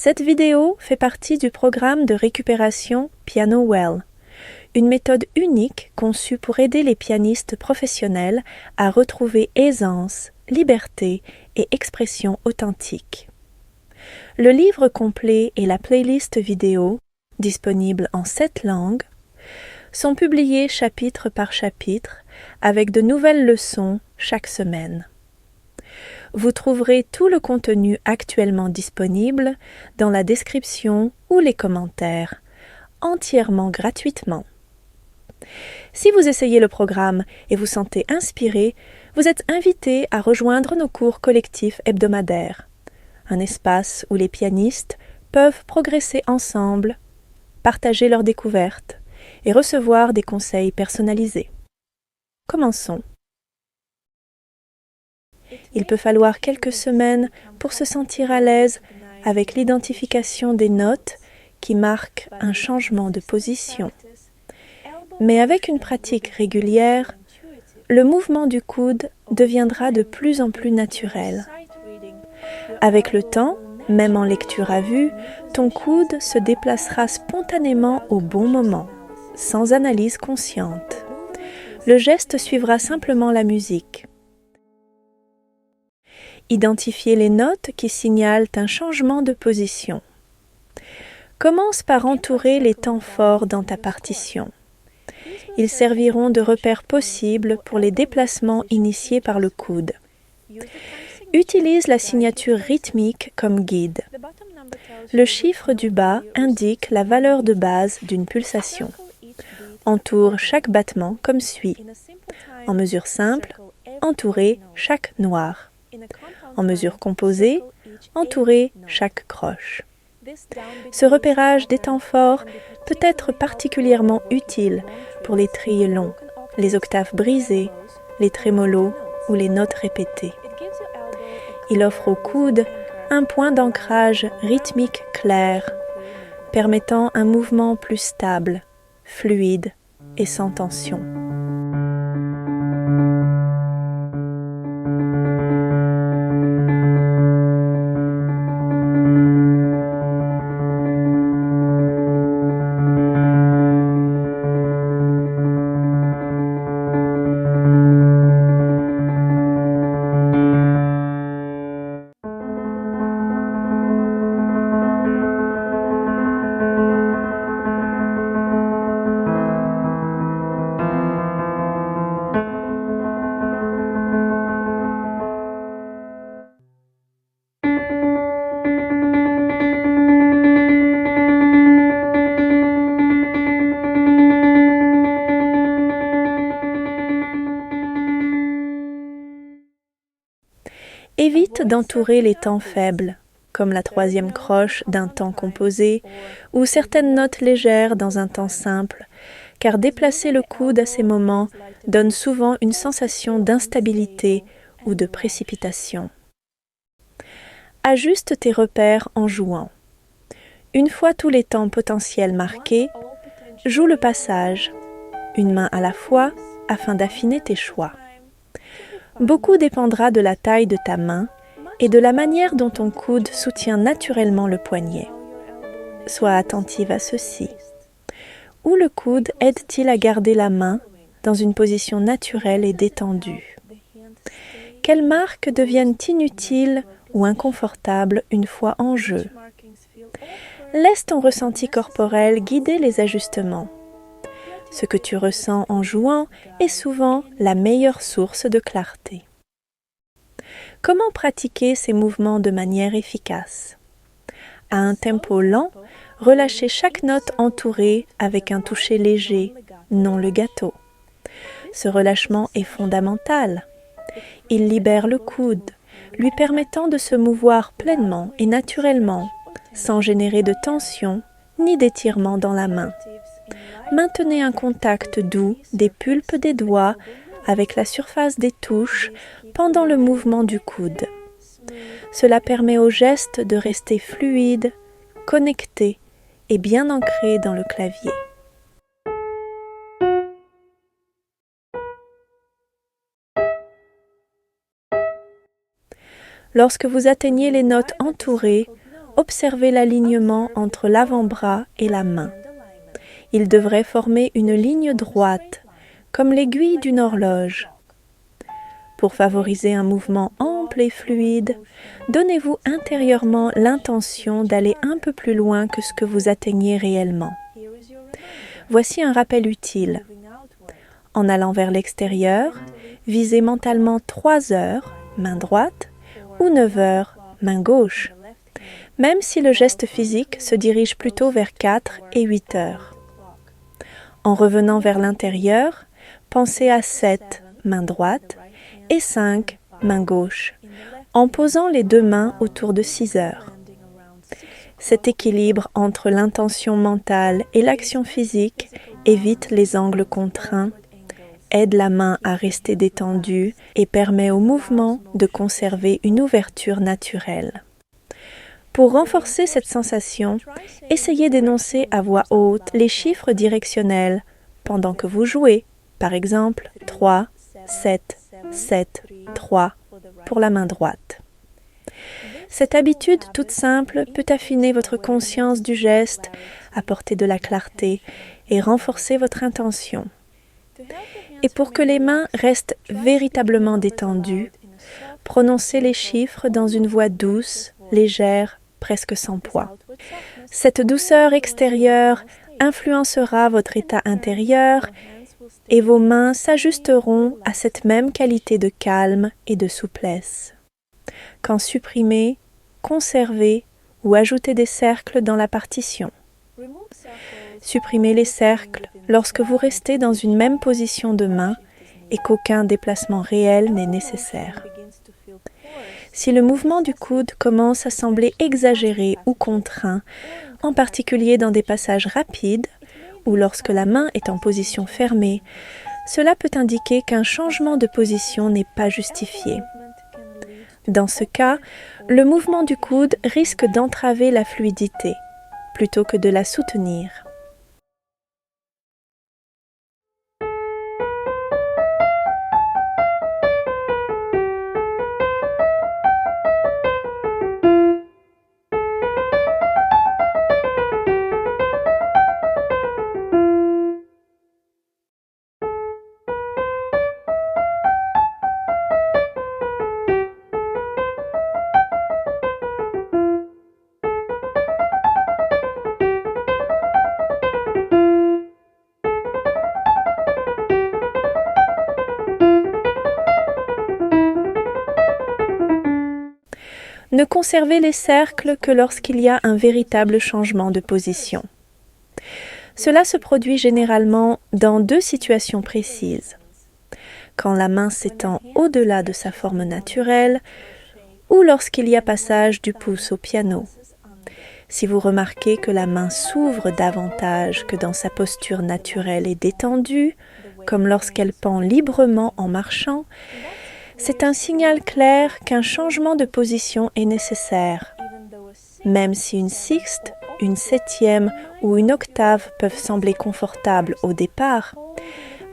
Cette vidéo fait partie du programme de récupération Piano Well, une méthode unique conçue pour aider les pianistes professionnels à retrouver aisance, liberté et expression authentique. Le livre complet et la playlist vidéo, disponibles en 7 langues, sont publiés chapitre par chapitre avec de nouvelles leçons chaque semaine. Vous trouverez tout le contenu actuellement disponible dans la description ou les commentaires, entièrement gratuitement. Si vous essayez le programme et vous sentez inspiré, vous êtes invité à rejoindre nos cours collectifs hebdomadaires, un espace où les pianistes peuvent progresser ensemble, partager leurs découvertes et recevoir des conseils personnalisés. Commençons. Il peut falloir quelques semaines pour se sentir à l'aise avec l'identification des notes qui marquent un changement de position. Mais avec une pratique régulière, le mouvement du coude deviendra de plus en plus naturel. Avec le temps, même en lecture à vue, ton coude se déplacera spontanément au bon moment, sans analyse consciente. Le geste suivra simplement la musique. Identifiez les notes qui signalent un changement de position. Commence par entourer les temps forts dans ta partition. Ils serviront de repères possibles pour les déplacements initiés par le coude. Utilise la signature rythmique comme guide. Le chiffre du bas indique la valeur de base d'une pulsation. Entoure chaque battement comme suit. En mesure simple, entourez chaque noir. En mesure composée, entourez chaque croche. Ce repérage des temps forts peut être particulièrement utile pour les trilles longs, les octaves brisées, les trémolos ou les notes répétées. Il offre au coude un point d'ancrage rythmique clair, permettant un mouvement plus stable, fluide et sans tension. Évite d'entourer les temps faibles, comme la troisième croche d'un temps composé ou certaines notes légères dans un temps simple, car déplacer le coude à ces moments donne souvent une sensation d'instabilité ou de précipitation. Ajuste tes repères en jouant. Une fois tous les temps potentiels marqués, joue le passage, une main à la fois, afin d'affiner tes choix. Beaucoup dépendra de la taille de ta main et de la manière dont ton coude soutient naturellement le poignet. Sois attentive à ceci. Où le coude aide-t-il à garder la main dans une position naturelle et détendue? Quelles marques deviennent inutiles ou inconfortables une fois en jeu? Laisse ton ressenti corporel guider les ajustements. Ce que tu ressens en jouant est souvent la meilleure source de clarté. Comment pratiquer ces mouvements de manière efficace? À un tempo lent, relâchez chaque note entourée avec un toucher léger, non le gâteau. Ce relâchement est fondamental. Il libère le coude, lui permettant de se mouvoir pleinement et naturellement, sans générer de tension ni d'étirement dans la main. Maintenez un contact doux des pulpes des doigts avec la surface des touches pendant le mouvement du coude. Cela permet au geste de rester fluide, connecté et bien ancré dans le clavier. Lorsque vous atteignez les notes entourées, observez l'alignement entre l'avant-bras et la main. Il devrait former une ligne droite, comme l'aiguille d'une horloge. Pour favoriser un mouvement ample et fluide, donnez-vous intérieurement l'intention d'aller un peu plus loin que ce que vous atteignez réellement. Voici un rappel utile. En allant vers l'extérieur, visez mentalement 3 heures, main droite, ou 9 heures, main gauche, même si le geste physique se dirige plutôt vers 4 et 8 heures. En revenant vers l'intérieur, pensez à 7, main droite, et 5, main gauche, en posant les 2 mains autour de 6 heures. Cet équilibre entre l'intention mentale et l'action physique évite les angles contraints, aide la main à rester détendue et permet au mouvement de conserver une ouverture naturelle. Pour renforcer cette sensation, essayez d'énoncer à voix haute les chiffres directionnels pendant que vous jouez, par exemple 3, 7, 7, 3 pour la main droite. Cette habitude toute simple peut affiner votre conscience du geste, apporter de la clarté et renforcer votre intention. Et pour que les mains restent véritablement détendues, prononcez les chiffres dans une voix douce, légère, presque sans poids. Cette douceur extérieure influencera votre état intérieur et vos mains s'ajusteront à cette même qualité de calme et de souplesse. Quand supprimez, conservez ou ajoutez des cercles dans la partition. Supprimez les cercles lorsque vous restez dans une même position de main et qu'aucun déplacement réel n'est nécessaire. Si le mouvement du coude commence à sembler exagéré ou contraint, en particulier dans des passages rapides ou lorsque la main est en position fermée, cela peut indiquer qu'un changement de position n'est pas justifié. Dans ce cas, le mouvement du coude risque d'entraver la fluidité, plutôt que de la soutenir. Ne conservez les cercles que lorsqu'il y a un véritable changement de position. Cela se produit généralement dans 2 situations précises. Quand la main s'étend au-delà de sa forme naturelle ou lorsqu'il y a passage du pouce au piano. Si vous remarquez que la main s'ouvre davantage que dans sa posture naturelle et détendue, comme lorsqu'elle pend librement en marchant, c'est un signal clair qu'un changement de position est nécessaire. Même si une sixte, une septième ou une octave peuvent sembler confortables au départ,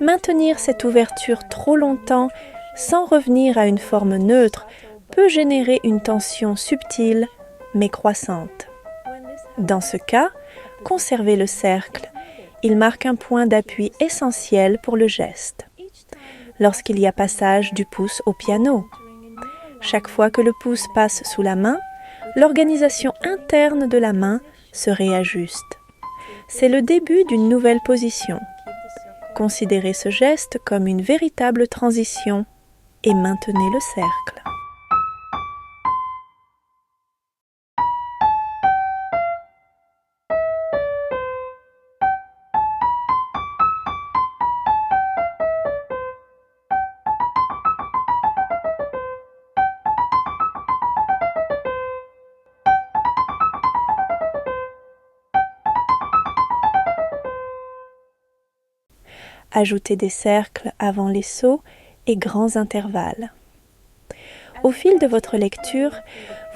maintenir cette ouverture trop longtemps sans revenir à une forme neutre peut générer une tension subtile mais croissante. Dans ce cas, conservez le cercle. Il marque un point d'appui essentiel pour le geste. Lorsqu'il y a passage du pouce au piano. Chaque fois que le pouce passe sous la main, l'organisation interne de la main se réajuste. C'est le début d'une nouvelle position. Considérez ce geste comme une véritable transition et maintenez le cercle. Ajoutez des cercles avant les sauts et grands intervalles. Au fil de votre lecture,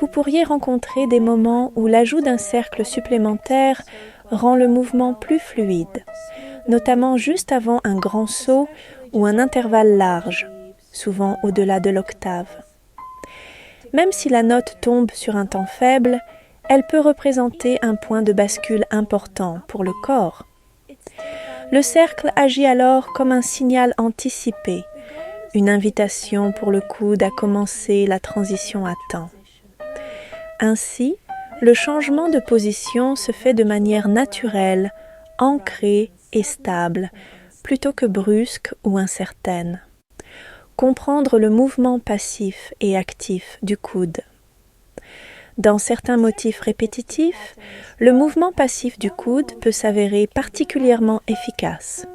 vous pourriez rencontrer des moments où l'ajout d'un cercle supplémentaire rend le mouvement plus fluide, notamment juste avant un grand saut ou un intervalle large, souvent au-delà de l'octave. Même si la note tombe sur un temps faible, elle peut représenter un point de bascule important pour le corps. Le cercle agit alors comme un signal anticipé, une invitation pour le coude à commencer la transition à temps. Ainsi, le changement de position se fait de manière naturelle, ancrée et stable, plutôt que brusque ou incertaine. Comprendre le mouvement passif et actif du coude. Dans certains motifs répétitifs, le mouvement passif du coude peut s'avérer particulièrement efficace.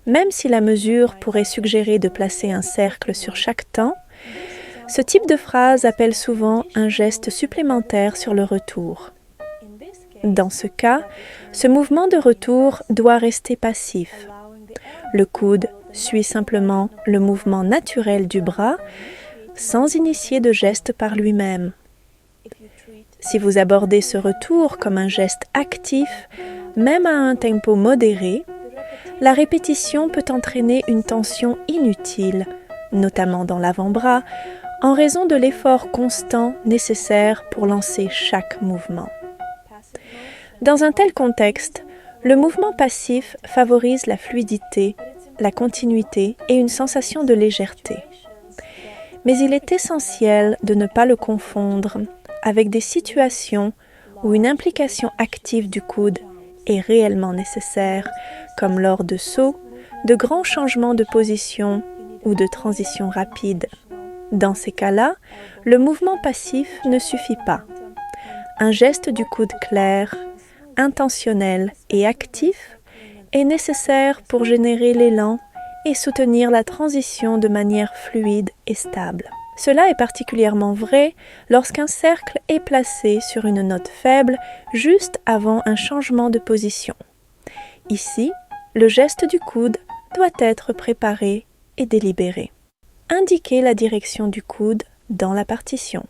Même si la mesure pourrait suggérer de placer un cercle sur chaque temps, ce type de phrase appelle souvent un geste supplémentaire sur le retour. Dans ce cas, ce mouvement de retour doit rester passif. Le coude suit simplement le mouvement naturel du bras sans initier de geste par lui-même. Si vous abordez ce retour comme un geste actif, même à un tempo modéré, la répétition peut entraîner une tension inutile, notamment dans l'avant-bras, en raison de l'effort constant nécessaire pour lancer chaque mouvement. Dans un tel contexte, le mouvement passif favorise la fluidité, la continuité et une sensation de légèreté. Mais il est essentiel de ne pas le confondre avec des situations où une implication active du coude est réellement nécessaire, comme lors de sauts, de grands changements de position ou de transitions rapides. Dans ces cas-là, le mouvement passif ne suffit pas. Un geste du coude clair, intentionnel et actif est nécessaire pour générer l'élan et soutenir la transition de manière fluide et stable. Cela est particulièrement vrai lorsqu'un cercle est placé sur une note faible juste avant un changement de position. Ici, le geste du coude doit être préparé et délibéré. Indiquez la direction du coude dans la partition.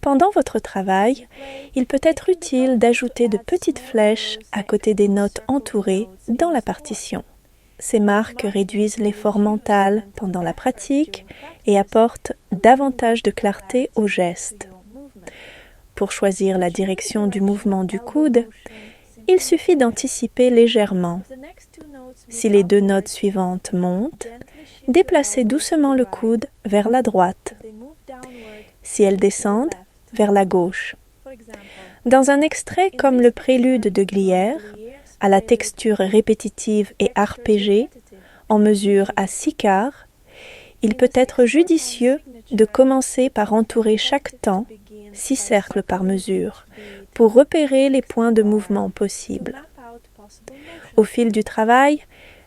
Pendant votre travail, il peut être utile d'ajouter de petites flèches à côté des notes entourées dans la partition. Ces marques réduisent l'effort mental pendant la pratique et apportent davantage de clarté au geste. Pour choisir la direction du mouvement du coude, il suffit d'anticiper légèrement. Si les deux notes suivantes montent, déplacez doucement le coude vers la droite. Si elles descendent, vers la gauche. Dans un extrait comme le prélude de Glière, à la texture répétitive et arpégée, en mesure à 6 quarts, il peut être judicieux de commencer par entourer chaque temps, 6 cercles par mesure, pour repérer les points de mouvement possibles. Au fil du travail,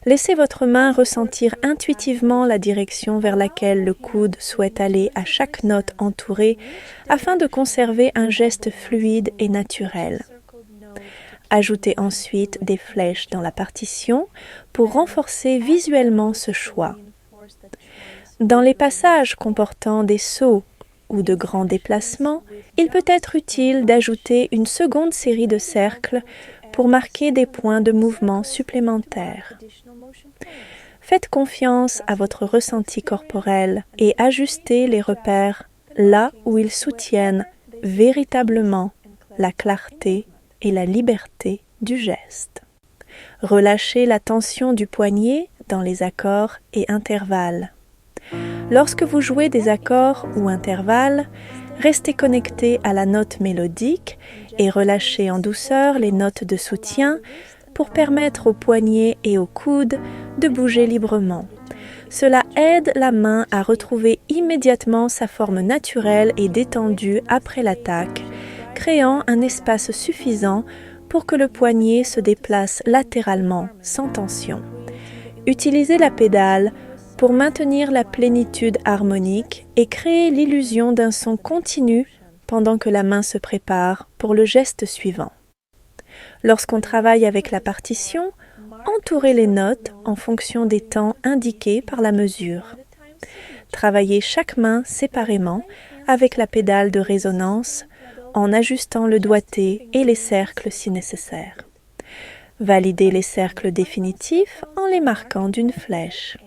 laissez votre main ressentir intuitivement la direction vers laquelle le coude souhaite aller à chaque note entourée afin de conserver un geste fluide et naturel. Ajoutez ensuite des flèches dans la partition pour renforcer visuellement ce choix. Dans les passages comportant des sauts ou de grands déplacements, il peut être utile d'ajouter une seconde série de cercles pour marquer des points de mouvement supplémentaires. Faites confiance à votre ressenti corporel et ajustez les repères là où ils soutiennent véritablement la clarté et la liberté du geste. Relâchez la tension du poignet dans les accords et intervalles. Lorsque vous jouez des accords ou intervalles, restez connecté à la note mélodique et relâchez en douceur les notes de soutien pour permettre au poignet et au coude de bouger librement. Cela aide la main à retrouver immédiatement sa forme naturelle et détendue après l'attaque, créant un espace suffisant pour que le poignet se déplace latéralement sans tension. Utilisez la pédale pour maintenir la plénitude harmonique et créer l'illusion d'un son continu pendant que la main se prépare pour le geste suivant. Lorsqu'on travaille avec la partition, entourez les notes en fonction des temps indiqués par la mesure. Travaillez chaque main séparément avec la pédale de résonance en ajustant le doigté et les cercles si nécessaire. Validez les cercles définitifs en les marquant d'une flèche.